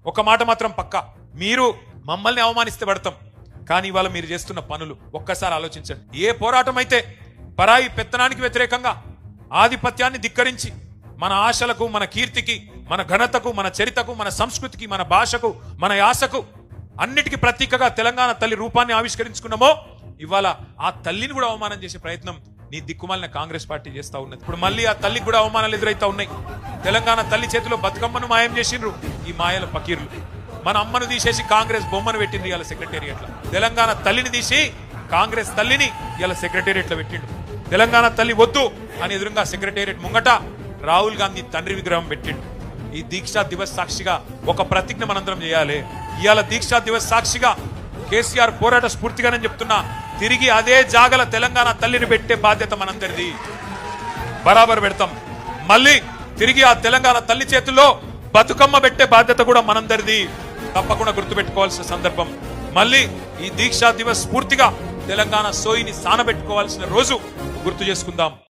ఒక మాట మాత్రం పక్కా, మీరు మమ్మల్ని అవమానిస్తే పడతాం, కానీ ఇవాళ మీరు చేస్తున్న పనులు ఒక్కసారి ఆలోచించండి. ఏ పోరాటం అయితే పరాయి పెత్తనానికి వ్యతిరేకంగా ఆధిపత్యాన్ని ధిక్కరించి మన ఆశలకు, మన కీర్తికి, మన ఘనతకు, మన చరితకు, మన సంస్కృతికి, మన భాషకు, మన యాసకు అన్నిటికీ ప్రతీకగా తెలంగాణ తల్లి రూపాన్ని ఆవిష్కరించుకున్నామో, ఇవాళ ఆ తల్లిని కూడా అవమానం చేసే ప్రయత్నం నీ దిక్కుమాలిన కాంగ్రెస్ పార్టీ చేస్తా ఉన్నది. ఇప్పుడు మళ్ళీ ఆ తల్లికి కూడా అవమానాలు ఎదురైతా ఉన్నాయి. తెలంగాణ తల్లి చేతిలో బతుకమ్మను మాయం చేసిండ్రు ఈ మాయల పకీర్లు. మన అమ్మను తీసేసి కాంగ్రెస్ బొమ్మను పెట్టింది ఇవాళ సెక్రటేరియట్లో. తెలంగాణ తల్లిని తీసి కాంగ్రెస్ తల్లిని ఇవాళ సెక్రటేరియట్లో పెట్టిండు. తెలంగాణ తల్లి వద్దు అని ఎదురుగా సెక్రటేరియట్ ముంగట రాహుల్ గాంధీ తండ్రి విగ్రహం పెట్టిండు. ఈ దీక్షా దివస్ సాక్షిగా ఒక ప్రతిజ్ఞ మనందరం చేయాలి. ఇవాళ దీక్షా దివస్ సాక్షిగా కేసీఆర్ పోరాట స్ఫూర్తిగానే చెప్తున్నా, తిరిగి అదే జాగల తెలంగాణ తల్లిని పెట్టే బాధ్యత మనందరిది. బరాబర్ పెడతాం. మళ్ళీ తిరిగి ఆ తెలంగాణ తల్లి చేతుల్లో బతుకమ్మ పెట్టే బాధ్యత కూడా మనందరిది. తప్పకుండా గుర్తుపెట్టుకోవాల్సిన సందర్భం. మళ్ళీ ఈ దీక్షా దివస్ స్ఫూర్తిగా తెలంగాణ సోయిని సానబెట్టుకోవాల్సిన రోజు గుర్తు చేసుకుందాం.